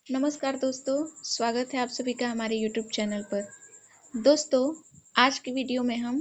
नमस्कार दोस्तों, स्वागत है आप सभी का हमारे YouTube चैनल पर। दोस्तों, आज की वीडियो में हम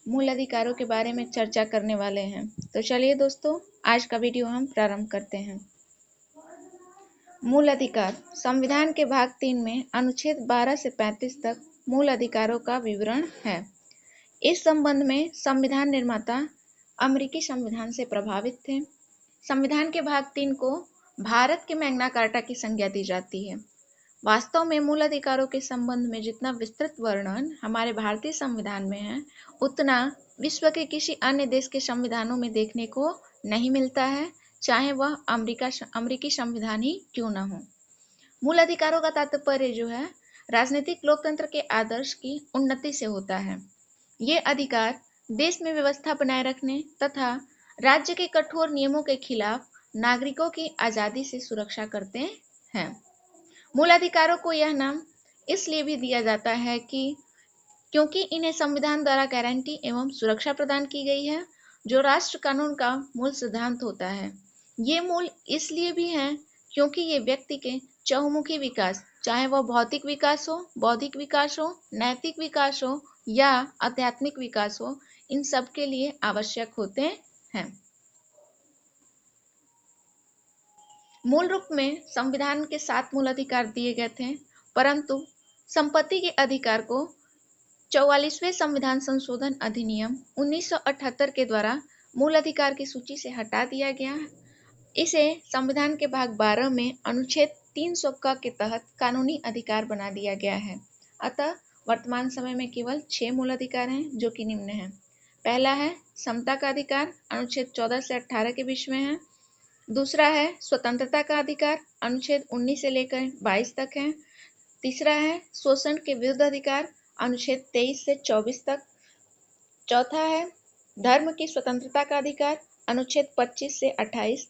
मूल अधिकारों के बारे में चर्चा करने वाले हैं। तो चलिए दोस्तों, आज का वीडियो हम प्रारंभ करते हैं। मूल अधिकार संविधान के भाग 3 में अनुच्छेद 12 से 35 तक मूल अधिकारों का विवरण है। इस संबंध में संविधान निर्माता अमेरिकी संविधान से प्रभावित थे। संविधान के भाग 3 को भारत के मैग्ना कार्टा की संज्ञा दी जाती है। वास्तव में मूल अधिकारों के संबंध में जितना विस्तृत वर्णन हमारे भारतीय संविधान में है, उतना विश्व के किसी अन्य देश के संविधानों में देखने को नहीं मिलता है, चाहे वह अमेरिकी संविधान ही क्यों न हो। मूल अधिकारों का तात्पर्य जो है, राजनीतिक लोकतंत्र के आदर्श की उन्नति से होता है। ये अधिकार देश में व्यवस्था बनाए रखने तथा राज्य के कठोर नियमों के खिलाफ नागरिकों की आजादी से सुरक्षा करते हैं। मूल अधिकारों को यह नाम इसलिए भी दिया जाता है कि क्योंकि इन्हें संविधान द्वारा गारंटी एवं सुरक्षा प्रदान की गई है, जो राष्ट्र कानून का मूल सिद्धांत होता है। ये मूल इसलिए भी हैं क्योंकि ये व्यक्ति के चहुमुखी विकास, चाहे वह भौतिक विकास हो, बौद्धिक विकास हो, नैतिक विकास हो या आध्यात्मिक विकास हो, इन सब के लिए आवश्यक होते हैं। मूल रूप में संविधान के 7 मूल अधिकार दिए गए थे, परंतु संपत्ति के अधिकार को 44वें संविधान संशोधन अधिनियम 1978 के द्वारा मूल अधिकार की सूची से हटा दिया गया। इसे संविधान के भाग 12 में अनुच्छेद 300 के तहत कानूनी अधिकार बना दिया गया है। अतः वर्तमान समय में केवल 6 मूल अधिकार हैं, जो कि निम्न हैं। पहला है समता का अधिकार, अनुच्छेद 14 से 18 के बीच में है। दूसरा है स्वतंत्रता का अधिकार, अनुच्छेद 19 से लेकर 22 तक है। तीसरा है शोषण के विरुद्ध अधिकार, अनुच्छेद 23 से 24 तक। चौथा है धर्म की स्वतंत्रता का अधिकार, अनुच्छेद 25 से 28।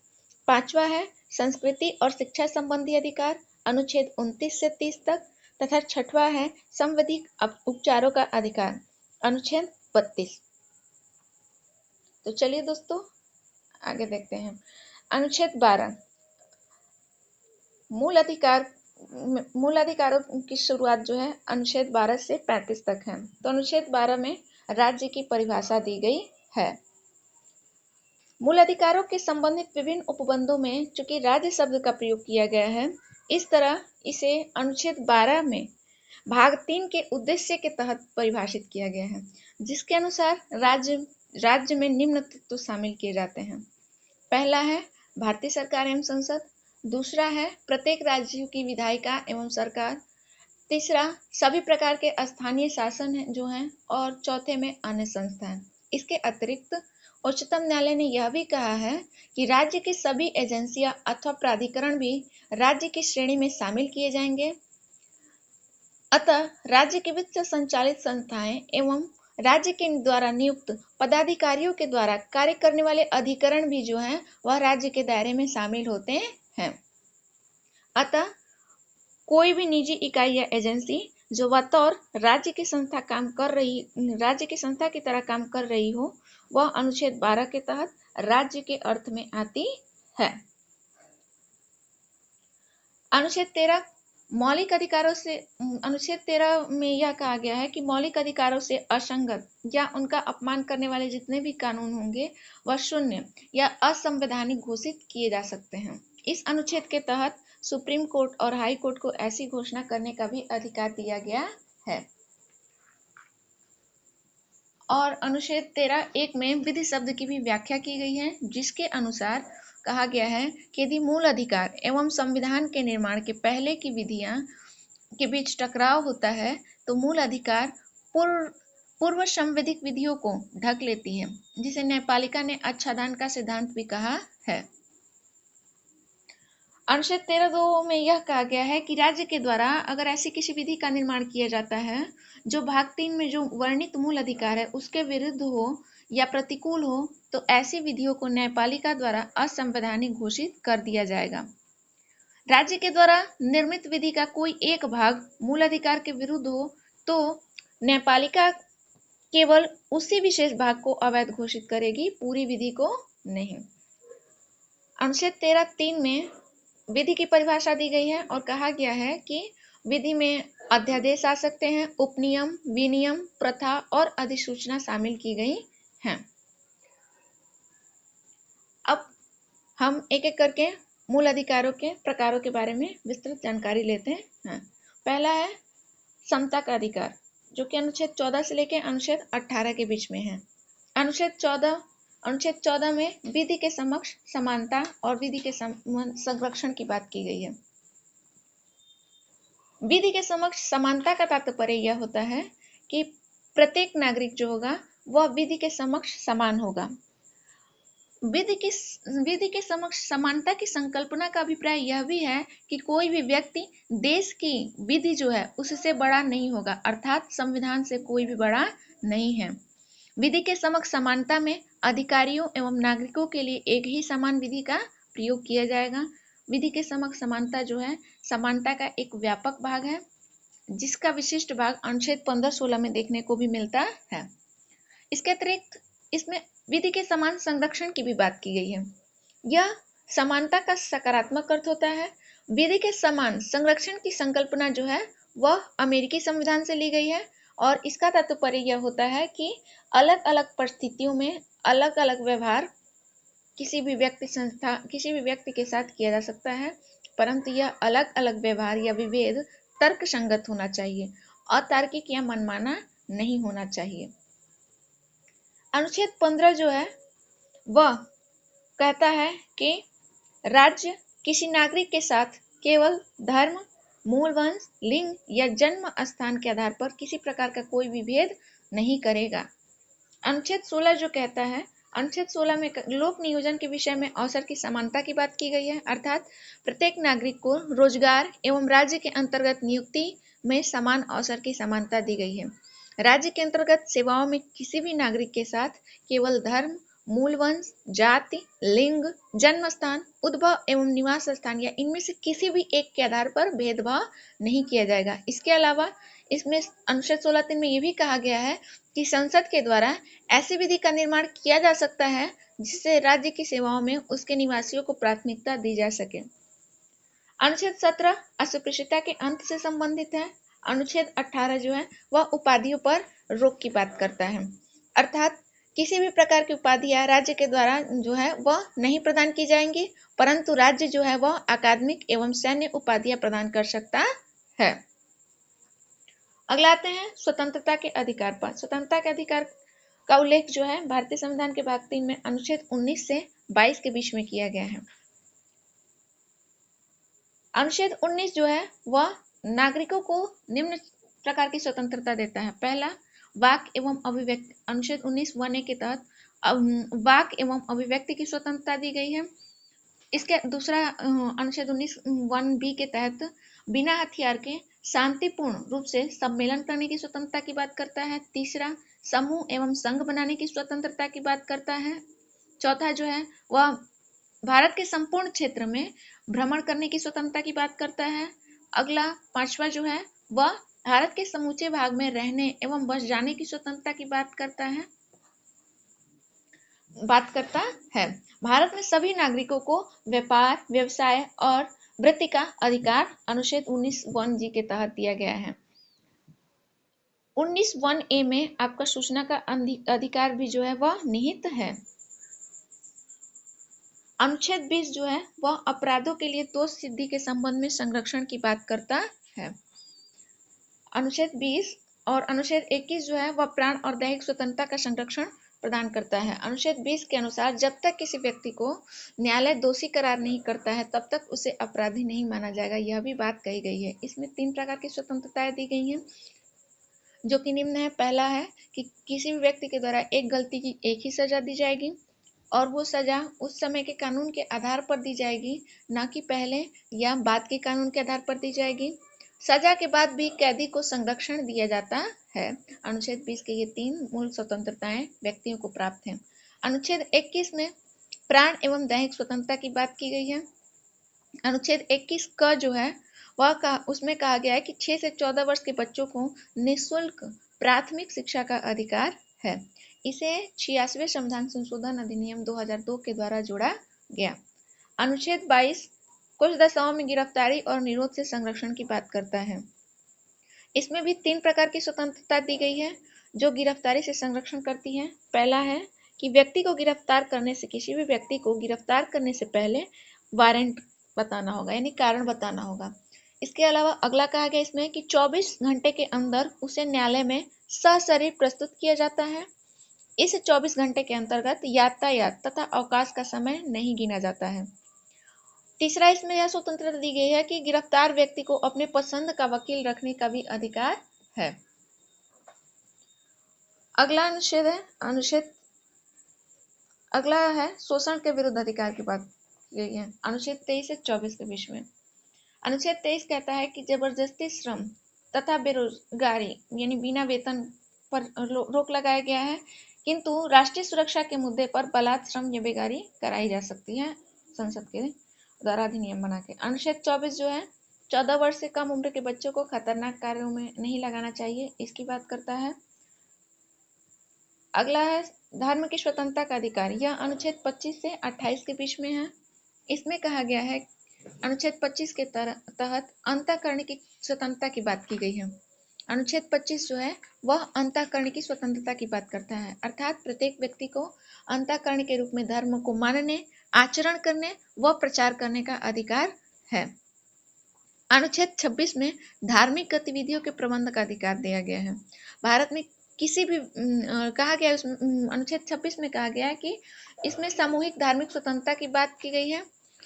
पांचवा है संस्कृति और शिक्षा संबंधी अधिकार, अनुच्छेद 29 से 30 तक। तथा छठवा है संवैधानिक उपचारों का अधिकार, अनुच्छेद 32। तो चलिए दोस्तों, आगे देखते हैं। अनुच्छेद 12 मूल अधिकारों की शुरुआत जो है अनुच्छेद 12 से 35 तक है। तो अनुच्छेद 12 में राज्य की परिभाषा दी गई है। मूल अधिकारों के संबंधित विभिन्न उपबंधों में चूंकि राज्य शब्द का प्रयोग किया गया है, इस तरह इसे अनुच्छेद 12 में भाग 3 के उद्देश्य के तहत परिभाषित किया गया है, जिसके अनुसार राज्य में निम्न तत्व शामिल किए जाते हैं। पहला है भारतीय सरकार एवं संसद। दूसरा है प्रत्येक राज्य की विधायिका एवं सरकार। तीसरा सभी प्रकार के स्थानीय शासन जो हैं, और चौथे में अन्य संस्थान। इसके अतिरिक्त उच्चतम न्यायालय ने यह भी कहा है कि राज्य की सभी एजेंसियां अथवा प्राधिकरण भी राज्य की श्रेणी में शामिल किए जाएंगे। अतः राज्य के वित्त से संचालित संस्थाएं एवं राज्य के द्वारा नियुक्त पदाधिकारियों के द्वारा कार्य करने वाले अधिकरण भी जो हैं, वह राज्य के दायरे में शामिल होते हैं। अतः कोई भी निजी इकाई या एजेंसी जो बतौर राज्य की संस्था की तरह काम कर रही हो, वह अनुच्छेद 12 के तहत राज्य के अर्थ में आती है। अनुच्छेद 13 मौलिक अधिकारों से अनुच्छेद 13 में यह कहा गया है कि मौलिक अधिकारों से असंगत या उनका अपमान करने वाले जितने भी कानून होंगे, वह शून्य या असंवैधानिक घोषित किए जा सकते हैं। इस अनुच्छेद के तहत सुप्रीम कोर्ट और हाई कोर्ट को ऐसी घोषणा करने का भी अधिकार दिया गया है। और अनुच्छेद 13(1) में विधि शब्द की भी व्याख्या की गई है, जिसके अनुसार कहा गया है कि यदि मूल अधिकार एवं संविधान के निर्माण के पहले की विधियां के बीच टकराव होता है, तो मूल अधिकार पूर्व संवैधानिक विधियों को ढक लेती है, जिसे न्यायपालिका ने आच्छादन का सिद्धांत भी कहा है। अनुच्छेद 13(2) में यह कहा गया है कि राज्य के द्वारा अगर ऐसी किसी विधि का निर्माण किया जाता है जो भाग 3 में जो वर्णित मूल अधिकार है उसके विरुद्ध हो या प्रतिकूल हो, तो ऐसी विधियों को न्यायपालिका द्वारा असंवैधानिक घोषित कर दिया जाएगा। राज्य के द्वारा निर्मित विधि का कोई एक भाग मूल अधिकार के विरुद्ध हो तो न्यायपालिका केवल उसी विशेष भाग को अवैध घोषित करेगी, पूरी विधि को नहीं। अनुच्छेद 13(3) में विधि की परिभाषा दी गई है और कहा गया है कि विधि में अध्यादेश आ सकते हैं, उपनियम, विनियम, प्रथा और अधिसूचना शामिल की गई हैं। अब हम एक एक करके मूल अधिकारों के प्रकारों के बारे में विस्तृत जानकारी लेते हैं। पहला है समता का अधिकार, जो कि अनुच्छेद 14 से लेकर अनुच्छेद 18 के बीच में है। अनुच्छेद 14 में विधि के समक्ष समानता और विधि के संरक्षण की बात की गई है। विधि के समक्ष समानता का तात्पर्य यह होता है कि प्रत्येक नागरिक जो होगा वह विधि के समक्ष समान होगा। विधि के समक्ष समानता की संकल्पना का अभिप्राय यह भी है कि कोई भी व्यक्ति देश की विधि जो है उससे बड़ा नहीं होगा, अर्थात संविधान से कोई भी बड़ा नहीं है। विधि के समक्ष समानता में अधिकारियों एवं नागरिकों के लिए एक ही समान विधि का प्रयोग किया जाएगा। विधि के समक्ष समानता जो है समानता का एक व्यापक भाग है, जिसका विशिष्ट भाग अनुच्छेद 15-16 में देखने को भी मिलता है। इसके अतिरिक्त इसमें विधि के समान संरक्षण की भी बात की गई है। यह समानता का सकारात्मक अर्थ होता है। विधि के समान संरक्षण की संकल्पना जो है वह अमेरिकी संविधान से ली गई है और इसका तात्पर्य यह होता है कि अलग अलग परिस्थितियों में अलग अलग व्यवहार किसी भी व्यक्ति के साथ किया जा सकता है, परंतु यह अलग अलग व्यवहार या विभेद तर्क संगत होना चाहिए, अतार्किक या मनमाना नहीं होना चाहिए। अनुच्छेद 15 जो है वह कहता है कि राज्य किसी नागरिक के साथ केवल धर्म, मूल वंश, लिंग या जन्म स्थान के आधार पर किसी प्रकार का कोई भी भेद नहीं करेगा। अनुच्छेद 16 जो कहता है, अनुच्छेद 16 में लोक नियोजन के विषय में अवसर की समानता की बात की गई है, अर्थात प्रत्येक नागरिक को रोजगार एवं राज्य के अंतर्गत नियुक्ति में समान अवसर की समानता दी गई है। राज्य के अंतर्गत सेवाओं में किसी भी नागरिक के साथ केवल धर्म, मूल वंश, जाति, लिंग, जन्म स्थान, उद्भव एवं निवास स्थान या इनमें से किसी भी एक के आधार पर भेदभाव नहीं किया जाएगा। इसके अलावा इसमें अनुच्छेद 16(3) में यह भी कहा गया है कि संसद के द्वारा ऐसी विधि का निर्माण किया जा सकता है जिससे राज्य की सेवाओं में उसके निवासियों को प्राथमिकता दी जा सके। अनुच्छेद 17 अस्पृश्यता के अंत से संबंधित है। अनुच्छेद 18 जो है वह उपाधियों पर रोक की बात करता है, अर्थात किसी भी प्रकार की उपाधियां राज्य के द्वारा जो है वह नहीं प्रदान की जाएंगी, परंतु राज्य जो है वह अकादमिक एवं सैन्य उपाधियां प्रदान कर सकता है। अगला आते हैं स्वतंत्रता के अधिकार पर। स्वतंत्रता के अधिकार का उल्लेख जो है भारतीय संविधान के भाग 3 में अनुच्छेद 19 से 22 के बीच में किया गया है। अनुच्छेद 19 जो है वह नागरिकों को निम्न प्रकार की स्वतंत्रता देता है। पहला, वाक एवं अभिव्यक्ति। अनुच्छेद 19(1)(a) के तहत वाक एवं अभिव्यक्ति की स्वतंत्रता दी गई है। इसके दूसरा अनुच्छेद 19(1)(b) के तहत बिना हथियार के शांतिपूर्ण रूप से सम्मेलन करने की स्वतंत्रता की बात करता है। तीसरा, समूह एवं संघ बनाने की स्वतंत्रता की बात करता है। चौथा जो है वह भारत के संपूर्ण क्षेत्र में भ्रमण करने की स्वतंत्रता की बात करता है। अगला 5वां जो है वह भारत के समूचे भाग में रहने एवं बस जाने की स्वतंत्रता की बात करता है। भारत में सभी नागरिकों को व्यापार, व्यवसाय और वृत्ति का अधिकार अनुच्छेद 19(1)(g) के तहत दिया गया है। 19(1)(a) में आपका सूचना का अधिकार भी जो है वह निहित है। अनुच्छेद 20 जो है वह अपराधों के लिए दोष सिद्धि के संबंध में संरक्षण की बात करता है। अनुच्छेद 20 और अनुच्छेद 21 जो है वह प्राण और दैहिक स्वतंत्रता का संरक्षण प्रदान करता है। अनुच्छेद 20 के अनुसार जब तक किसी व्यक्ति को न्यायालय दोषी करार नहीं करता है तब तक उसे अपराधी नहीं माना जाएगा, यह भी बात कही गई है। इसमें 3 प्रकार की स्वतंत्रताएं दी गई हैं जो कि निम्न है। पहला है कि किसी भी व्यक्ति के द्वारा एक गलती की एक ही सजा दी जाएगी और वो सजा उस समय के कानून के आधार पर दी जाएगी, न कि पहले या बाद के कानून के आधार पर दी जाएगी। सजा के बाद भी कैदी को संरक्षण दिया जाता है। अनुच्छेद 20 के ये 3 मूल स्वतंत्रताएं व्यक्तियों को प्राप्त हैं। अनुच्छेद 21 में प्राण एवं दैहिक स्वतंत्रता की बात की गई है। अनुच्छेद 21 क जो है वह उसमें कहा गया है कि 6 से 14 वर्ष के बच्चों को निःशुल्क प्राथमिक शिक्षा का अधिकार है। इसे 86वें संविधान संशोधन अधिनियम 2002 के द्वारा जोड़ा गया। अनुच्छेद 22 कुछ दशाओं में गिरफ्तारी और निरोध से संरक्षण की बात करता है। इसमें भी 3 प्रकार की स्वतंत्रता दी गई है जो गिरफ्तारी से संरक्षण करती है। पहला है कि व्यक्ति को गिरफ्तार करने से, किसी भी व्यक्ति को गिरफ्तार करने से पहले वारंट बताना होगा, यानी कारण बताना होगा। इसके अलावा अगला कहा गया इसमें कि 24 घंटे के अंदर उसे न्यायालय में सशरीर प्रस्तुत किया जाता है। इस 24 घंटे के अंतर्गत यातायात तथा अवकाश का समय नहीं गिना जाता है। तीसरा इसमें यह स्वतंत्रता दी गई है कि गिरफ्तार व्यक्ति को अपने पसंद का वकील रखने का भी अधिकार है। अगला अनुच्छेद है अगला है शोषण के विरुद्ध अधिकार की बात की गई है। अनुच्छेद 23 से 24 के बीच में अनुच्छेद 23 कहता है कि जबरदस्ती श्रम तथा बेरोजगारी यानी बिना वेतन पर रोक लगाया गया है, किंतु राष्ट्रीय सुरक्षा के मुद्दे पर बलात् श्रम या बेगारी कराई जा सकती है संसद के द्वारा अधिनियम बना के। अनुच्छेद 24 जो है 14 वर्ष से कम उम्र के बच्चों को खतरनाक कार्यों में नहीं लगाना चाहिए, इसकी बात करता है। अगला है धर्म की स्वतंत्रता का अधिकार। यह अनुच्छेद 25 से 28 के बीच में है। इसमें कहा गया है अनुच्छेद 25 के तहत अंतःकरण की स्वतंत्रता की बात की गई है। अनुच्छेद 25 जो है वह अंतःकरण की स्वतंत्रता की बात करता है, अर्थात प्रत्येक व्यक्ति को अंतःकरण के रूप में धर्म को मानने, आचरण करने व प्रचार करने का अधिकार है। अनुच्छेद 26 में धार्मिक गतिविधियों के प्रबंध का अधिकार दिया गया है। भारत में किसी भी कहा गया अनुच्छेद 26 में कहा गया है कि इसमें सामूहिक धार्मिक स्वतंत्रता की बात की गई है।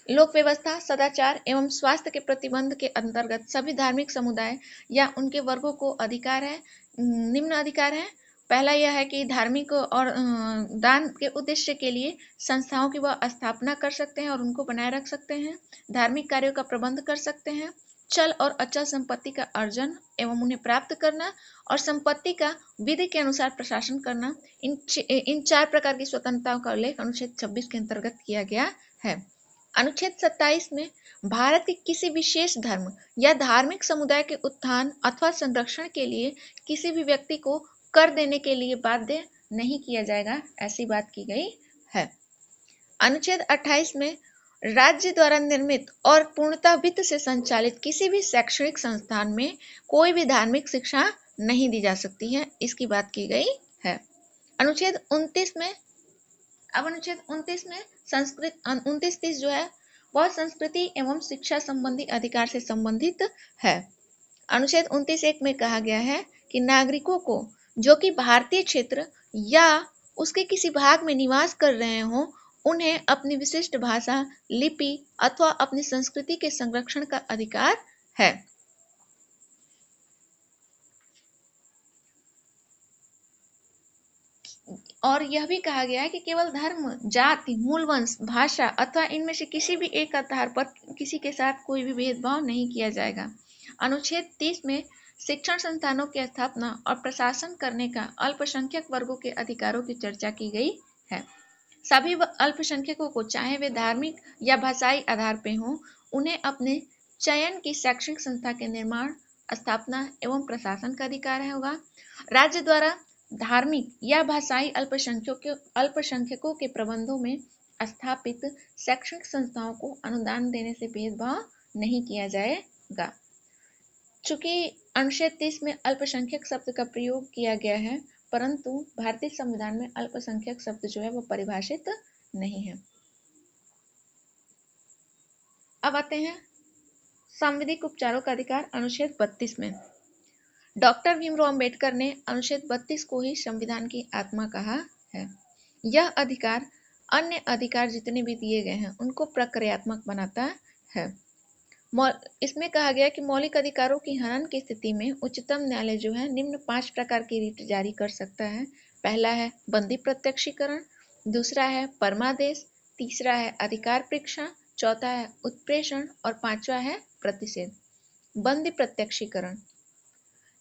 लोक व्यवस्था, सदाचार एवं स्वास्थ्य के प्रतिबंध के अंतर्गत सभी धार्मिक समुदाय या उनके वर्गों को अधिकार है, निम्न अधिकार है। पहला यह है कि धार्मिक और दान के उद्देश्य के लिए संस्थाओं की वह स्थापना कर सकते हैं और उनको बनाए रख सकते हैं, धार्मिक कार्यों का प्रबंध कर सकते हैं, चल और अचल संपत्ति का अर्जन एवं उन्हें प्राप्त करना और संपत्ति का विधि के अनुसार प्रशासन करना। इन 4 प्रकार की स्वतंत्रताओं का उल्लेख अनुच्छेद 26 के अंतर्गत किया गया है। अनुच्छेद 27 में भारत के किसी विशेष धर्म या धार्मिक समुदाय के उत्थान अथवा संरक्षण के लिए किसी भी व्यक्ति को कर देने के लिए बाध्य नहीं किया जाएगा, ऐसी बात की गई है। अनुच्छेद 28 में राज्य द्वारा निर्मित और पूर्णतः वित्त से संचालित किसी भी शैक्षणिक संस्थान में कोई भी धार्मिक शिक्षा नहीं दी जा सकती है, इसकी बात की गई है। अनुच्छेद 29 में अनुच्छेद 29 में संस्कृत 29-30 जो है वह संस्कृति एवं शिक्षा संबंधी अधिकार से संबंधित है। अनुच्छेद 29(1) में कहा गया है कि नागरिकों को जो कि भारतीय क्षेत्र या उसके किसी भाग में निवास कर रहे हों, उन्हें अपनी विशिष्ट भाषा, लिपि अथवा अपनी संस्कृति के संरक्षण का अधिकार है। और यह भी कहा गया है कि केवल धर्म, जाति, मूल वंश, भाषा अथवा इनमें से किसी भी एक आधार पर किसी के साथ कोई भी भेदभाव नहीं किया जाएगा। अनुच्छेद 30 में शिक्षण संस्थानों की स्थापना और प्रशासन करने का अल्पसंख्यक वर्गों के अधिकारों की चर्चा की गई है। सभी अल्पसंख्यकों को, चाहे वे धार्मिक या भाषाई आधार पर हों, उन्हें अपने चयन की शैक्षणिक संस्था के निर्माण, स्थापना एवं प्रशासन का अधिकार होगा। राज्य द्वारा धार्मिक या भाषाई अल्पसंख्यकों के प्रबंधों में स्थापित शैक्षणिक संस्थाओं को अनुदान देने से भेदभाव नहीं किया जाएगा। चूंकि अनुच्छेद 30 में अल्पसंख्यक शब्द का प्रयोग किया गया है, परंतु भारतीय संविधान में अल्पसंख्यक शब्द जो है वो परिभाषित नहीं है। अब आते हैं सांविधिक उपचारों का अधिकार। अनुच्छेद 32 में डॉक्टर भीमराव अंबेडकर ने अनुच्छेद 32 को ही संविधान की आत्मा कहा है। यह अधिकार अन्य अधिकार जितने भी दिए गए हैं उनको प्रक्रियात्मक बनाता है। इसमें कहा गया कि मौलिक अधिकारों की हनन की स्थिति में उच्चतम न्यायालय जो है निम्न 5 प्रकार की रीट जारी कर सकता है। पहला है बंदी प्रत्यक्षीकरण, दूसरा है परमादेश, तीसरा है अधिकार परीक्षा, चौथा है उत्प्रेषण और पांचवा है प्रतिषेध। बंदी प्रत्यक्षीकरण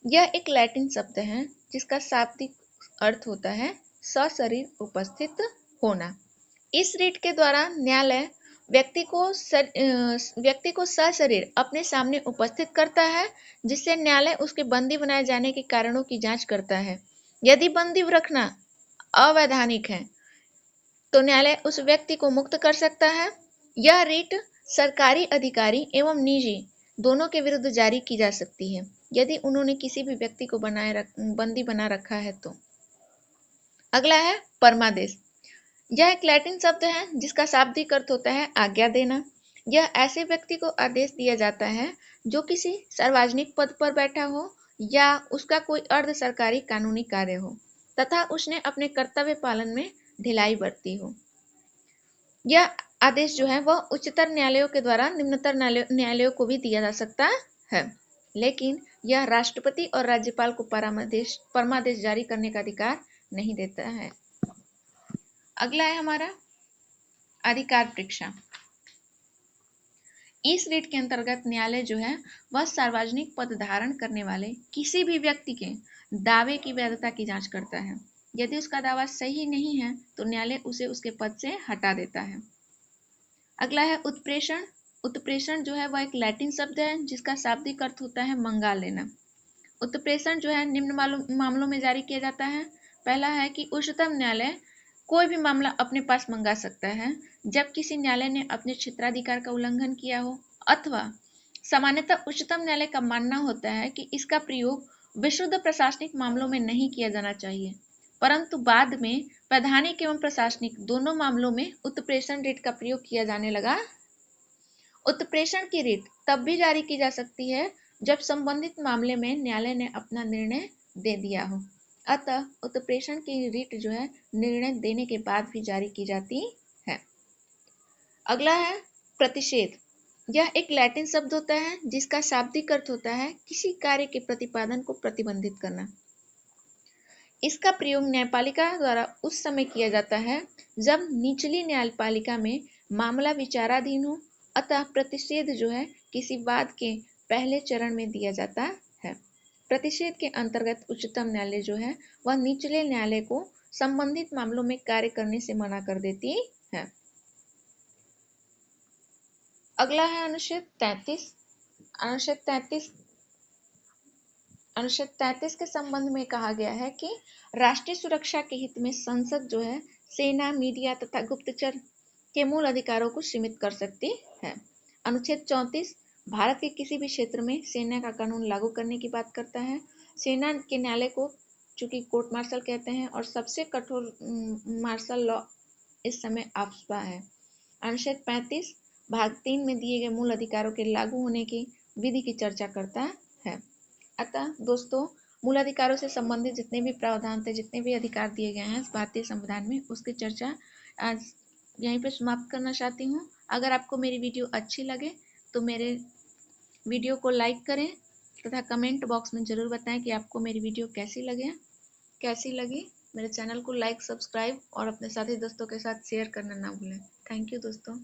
यह एक लैटिन शब्द है जिसका शाब्दिक अर्थ होता है सशरीर उपस्थित होना। इस रीट के द्वारा न्यायालय व्यक्ति को सशरीर अपने सामने उपस्थित करता है, जिससे न्यायालय उसके बंदी बनाए जाने के कारणों की जांच करता है। यदि बंदी रखना अवैधानिक है तो न्यायालय उस व्यक्ति को मुक्त कर सकता है। यह रीट सरकारी अधिकारी एवं निजी दोनों के विरुद्ध जारी की जा सकती है यदि उन्होंने किसी भी व्यक्ति को बंदी बना रखा है तो। अगला है परमादेश। यह एक लैटिन शब्द है जिसका शाब्दिक अर्थ होता है आज्ञा देना। यह ऐसे व्यक्ति को आदेश दिया जाता है जो किसी सार्वजनिक पद पर बैठा हो या उसका कोई अर्ध सरकारी कानूनी कार्य हो तथा उसने अपने कर्तव्य पालन में ढिलाई बरती हो। यह आदेश जो है वह उच्चतर न्यायालयों के द्वारा निम्नतर न्यायालयों को भी दिया जा सकता है, लेकिन यह राष्ट्रपति और राज्यपाल को परमादेश जारी करने का अधिकार नहीं देता है। अगला है हमारा अधिकार परीक्षा। इस रीट के अंतर्गत न्यायालय जो है वह सार्वजनिक पद धारण करने वाले किसी भी व्यक्ति के दावे की वैधता की जांच करता है। यदि उसका दावा सही नहीं है तो न्यायालय उसे उसके पद से हटा देता है। अगला है उत्प्रेषण। उत्प्रेषण जो है वह एक लैटिन शब्द है जिसका शाब्दिक अर्थ होता है मंगा लेना। उत्प्रेषण जो है निम्न मामलों में जारी किया जाता है। पहला है कि उच्चतम न्यायालय कोई भी मामला अपने पास मंगा सकता है जब किसी न्यायालय ने अपने क्षेत्राधिकार का उल्लंघन किया हो, अथवा सामान्यतः उच्चतम न्यायालय का मानना होता है कि इसका प्रयोग विशुद्ध प्रशासनिक मामलों में नहीं किया जाना चाहिए, परंतु बाद में वैधानिक एवं प्रशासनिक दोनों मामलों में उत्प्रेषण रीट का प्रयोग किया जाने लगा। उत्प्रेषण की रीट तब भी जारी की जा सकती है जब संबंधित मामले में न्यायालय ने अपना निर्णय दे दिया हो। अतः उत्प्रेषण की रीट जो है निर्णय देने के बाद भी जारी की जाती है। अगला है प्रतिषेध। यह एक लैटिन शब्द होता है जिसका शाब्दिक अर्थ होता है किसी कार्य के प्रतिपादन को प्रतिबंधित करना। इसका प्रयोग न्यायपालिका द्वारा उस समय किया जाता है जब निचली न्यायपालिका में मामला विचाराधीन हो। अतः प्रतिषेध जो है किसी वाद के पहले चरण में दिया जाता है। प्रतिषेध के अंतर्गत उच्चतम न्यायालय जो है वह निचले न्यायालय को संबंधित मामलों में कार्य करने से मना कर देती है। अगला है अनुच्छेद 33। अनुच्छेद 33 के संबंध में कहा गया है कि राष्ट्रीय सुरक्षा के हित में संसद जो है सेना, मीडिया तथा गुप्तचर के मूल अधिकारों को सीमित कर सकती है। अनुच्छेद 34 भारत के किसी भी क्षेत्र में सेना का कानून लागू करने की बात करता है। सेना के न्यायालय को चूंकि कोर्ट मार्शल कहते हैं और सबसे कठोर मार्शल लॉ इस समय आफ्स्पा है। अनुच्छेद 35 भाग 3 में दिए गए मूल अधिकारों के लागू होने की विधि की चर्चा करता है। अतः दोस्तों, मूल अधिकारों से संबंधित जितने भी प्रावधान थे, जितने भी अधिकार दिए गए हैं भारतीय संविधान में, उसकी चर्चा आज यहीं पे समाप्त करना चाहती हूँ। अगर आपको मेरी वीडियो अच्छी लगे तो मेरे वीडियो को लाइक करें तथा कमेंट बॉक्स में ज़रूर बताएं कि आपको मेरी वीडियो कैसी लगी। मेरे चैनल को लाइक, सब्सक्राइब और अपने साथी दोस्तों के साथ शेयर करना ना भूलें। थैंक यू दोस्तों।